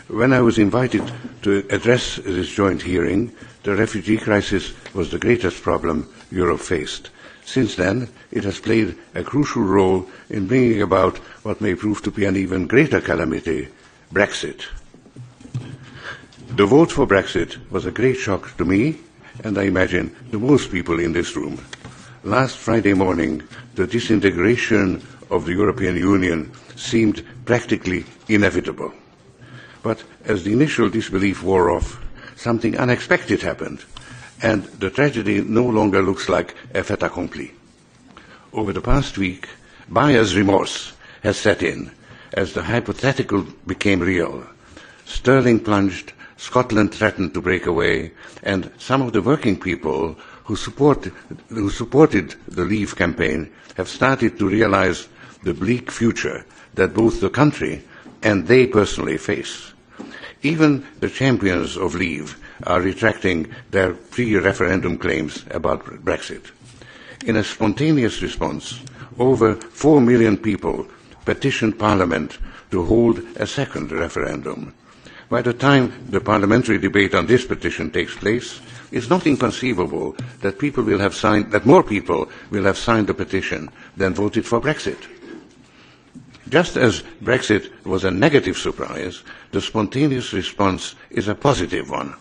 When I was invited to address this joint hearing, the refugee crisis was the greatest problem Europe faced. Since then, it has played a crucial role in bringing about what may prove to be an even greater calamity, Brexit. The vote for Brexit was a great shock to me, and I imagine to most people in this room. Last Friday morning, the disintegration of the European Union seemed practically inevitable. But as the initial disbelief wore off, something unexpected happened, and the tragedy no longer looks like a fait accompli. Over the past week, buyer's remorse has set in as the hypothetical became real. Sterling plunged, Scotland threatened to break away, and some of the working people who supported the Leave campaign have started to realize the bleak future that both the country and they personally face. Even the champions of Leave are retracting their pre-referendum claims about Brexit. In a spontaneous response, over 4 million people petitioned Parliament to hold a second referendum. By the time the parliamentary debate on this petition takes place, it's not inconceivable that more people will have signed the petition than voted for Brexit. Just as Brexit was a negative surprise, the spontaneous response is a positive one.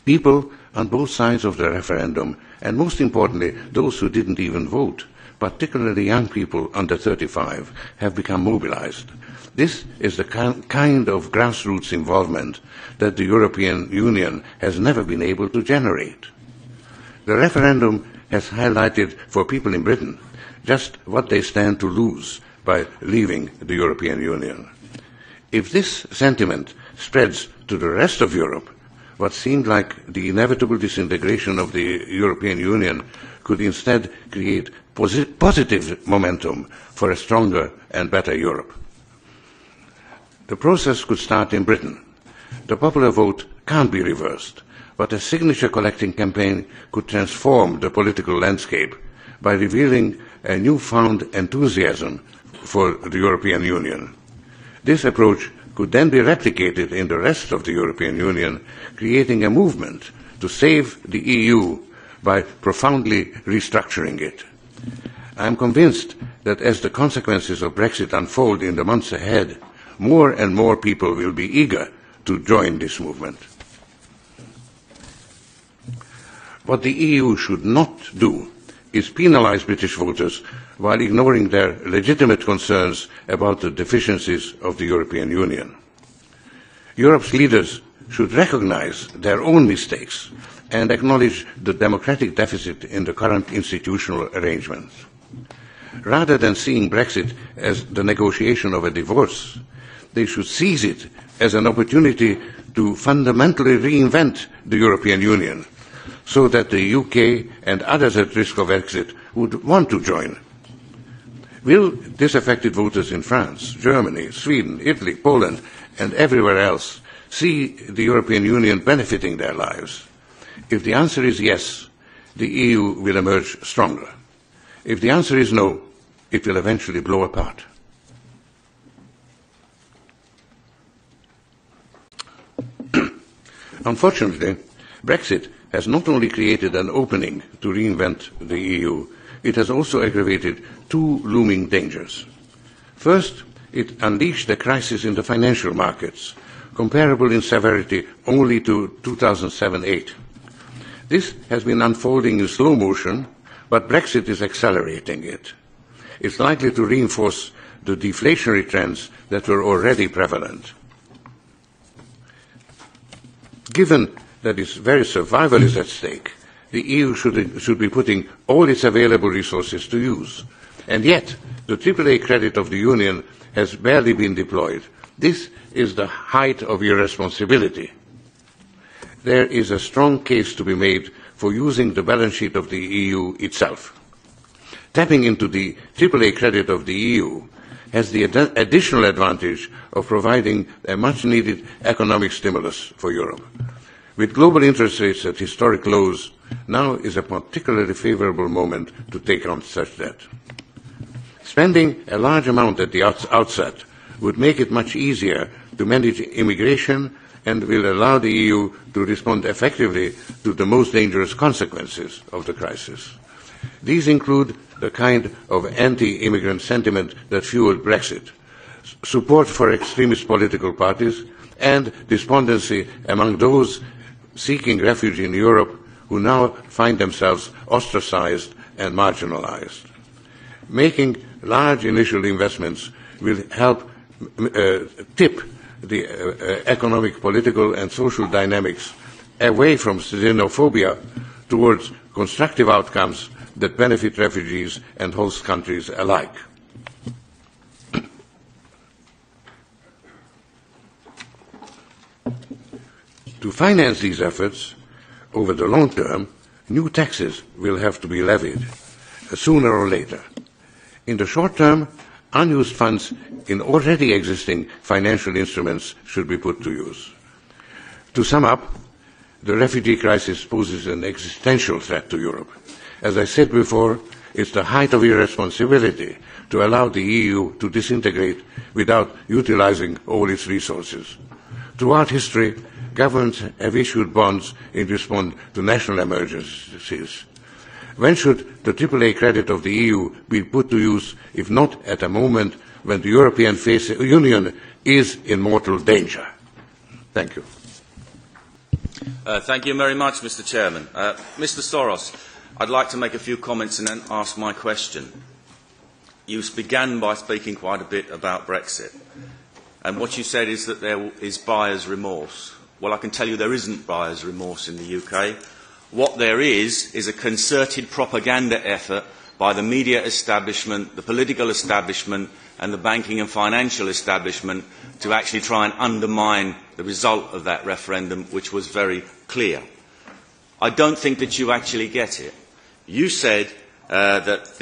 People on both sides of the referendum, and most importantly, those who didn't even vote, particularly young people under 35, have become mobilized. This is the kind of grassroots involvement that the European Union has never been able to generate. The referendum has highlighted for people in Britain just what they stand to lose by leaving the European Union. If this sentiment spreads to the rest of Europe, what seemed like the inevitable disintegration of the European Union could instead create positive momentum for a stronger and better Europe. The process could start in Britain. The popular vote can't be reversed, but a signature-collecting campaign could transform the political landscape by revealing a newfound enthusiasm for the European Union. This approach could then be replicated in the rest of the European Union, creating a movement to save the EU by profoundly restructuring it. I am convinced that as the consequences of Brexit unfold in the months ahead, more and more people will be eager to join this movement. What the EU should not do is penalize British voters while ignoring their legitimate concerns about the deficiencies of the European Union. Europe's leaders should recognize their own mistakes and acknowledge the democratic deficit in the current institutional arrangements. Rather than seeing Brexit as the negotiation of a divorce, they should seize it as an opportunity to fundamentally reinvent the European Union so that the UK and others at risk of exit would want to join. Will disaffected voters in France, Germany, Sweden, Italy, Poland, and everywhere else see the European Union benefiting their lives? If the answer is yes, the EU will emerge stronger. If the answer is no, it will eventually blow apart. Unfortunately, Brexit has not only created an opening to reinvent the EU, it has also aggravated two looming dangers. First, it unleashed a crisis in the financial markets, comparable in severity only to 2007-8. This has been unfolding in slow motion, but Brexit is accelerating it. It's likely to reinforce the deflationary trends that were already prevalent. Given that its very survival is at stake, the EU should be putting all its available resources to use. And yet, the AAA credit of the Union has barely been deployed. This is the height of irresponsibility. There is a strong case to be made for using the balance sheet of the EU itself. Tapping into the AAA credit of the EU has the additional advantage of providing a much-needed economic stimulus for Europe. With global interest rates at historic lows, now is a particularly favorable moment to take on such debt. Spending a large amount at the outset would make it much easier to manage immigration and will allow the EU to respond effectively to the most dangerous consequences of the crisis. These include the kind of anti-immigrant sentiment that fueled Brexit, support for extremist political parties, and despondency among those seeking refuge in Europe who now find themselves ostracized and marginalized. Making large initial investments will help tip the economic, political and social dynamics away from xenophobia towards constructive outcomes that benefit refugees and host countries alike. To finance these efforts, over the long term, new taxes will have to be levied, sooner or later. In the short term, unused funds in already existing financial instruments should be put to use. To sum up, the refugee crisis poses an existential threat to Europe. As I said before, it's the height of irresponsibility to allow the EU to disintegrate without utilizing all its resources. Throughout history, governments have issued bonds in response to national emergencies. When should the AAA credit of the EU be put to use, if not at a moment when the European Union is in mortal danger? Thank you. Thank you very much, Mr. Chairman. Mr. Soros, I'd like to make a few comments and then ask my question. You began by speaking quite a bit about Brexit. And what you said is that there is buyer's remorse. Well, I can tell you there isn't buyer's remorse in the UK. What there is a concerted propaganda effort by the media establishment, the political establishment and the banking and financial establishment to actually try and undermine the result of that referendum, which was very clear. I don't think that you actually get it. You said that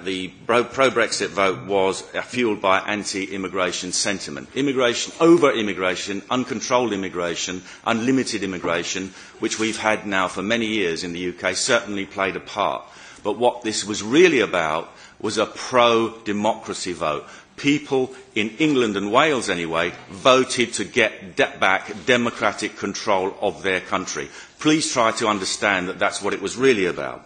the pro-Brexit vote was fuelled by anti-immigration sentiment. Over-immigration, uncontrolled immigration, unlimited immigration, which we've had now for many years in the UK, certainly played a part. But what this was really about was a pro-democracy vote. People in England and Wales, anyway, voted to get back democratic control of their country. Please try to understand that that's what it was really about.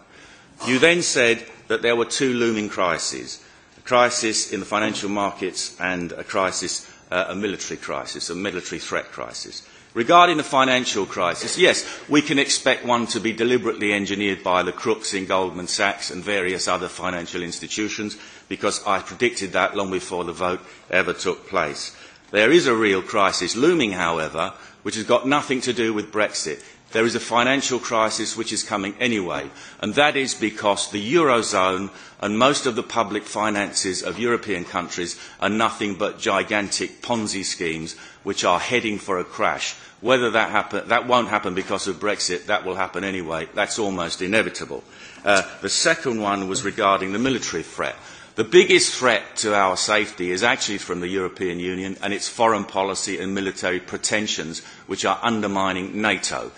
You then said that there were two looming crises, a crisis in the financial markets and a crisis, a military crisis, a military threat crisis. Regarding the financial crisis, yes, we can expect one to be deliberately engineered by the crooks in Goldman Sachs and various other financial institutions, because I predicted that long before the vote ever took place. There is a real crisis looming, however, which has got nothing to do with Brexit. There is a financial crisis which is coming anyway, and that is because the Eurozone and most of the public finances of European countries are nothing but gigantic Ponzi schemes which are heading for a crash. Whether that won't happen because of Brexit, that will happen anyway. That's almost inevitable. The second one was regarding the military threat. The biggest threat to our safety is actually from the European Union and its foreign policy and military pretensions, which are undermining NATO.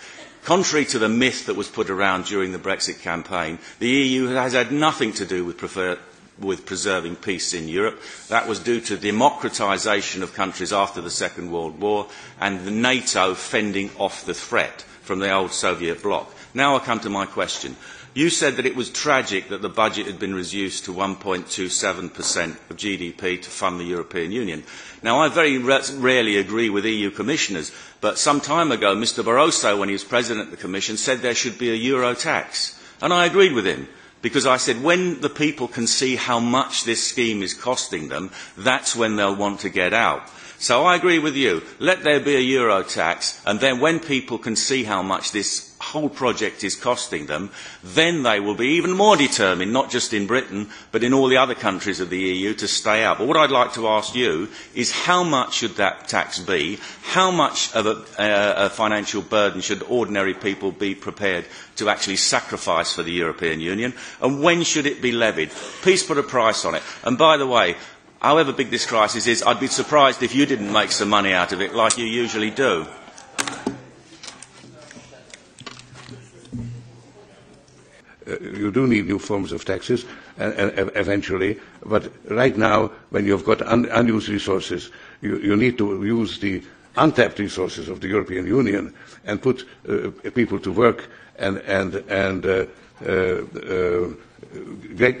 Contrary to the myth that was put around during the Brexit campaign, the EU has had nothing to do with preserving peace in Europe. That was due to democratisation of countries after the Second World War and the NATO fending off the threat from the old Soviet bloc. Now I come to my question. You said that it was tragic that the budget had been reduced to 1.27% of GDP to fund the European Union. Now, I very rarely agree with EU commissioners, but some time ago, Mr Barroso, when he was President of the Commission, said there should be a Euro tax. And I agreed with him, because I said when the people can see how much this scheme is costing them, that's when they'll want to get out. So I agree with you. Let there be a Euro tax, and then when people can see how much this whole project is costing them, then they will be even more determined, not just in Britain, but in all the other countries of the EU, to stay out. But what I'd like to ask you is how much should that tax be? How much of a financial burden should ordinary people be prepared to actually sacrifice for the European Union? And when should it be levied? Please put a price on it. And by the way, however big this crisis is, I'd be surprised if you didn't make some money out of it like you usually do. You do need new forms of taxes eventually, but right now, when you've got unused resources, You need to use the untapped resources of the European Union and put people to work and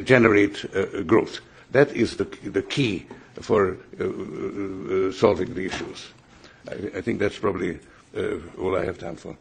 generate growth. That is the key for solving the issues. I think that's probably all I have time for.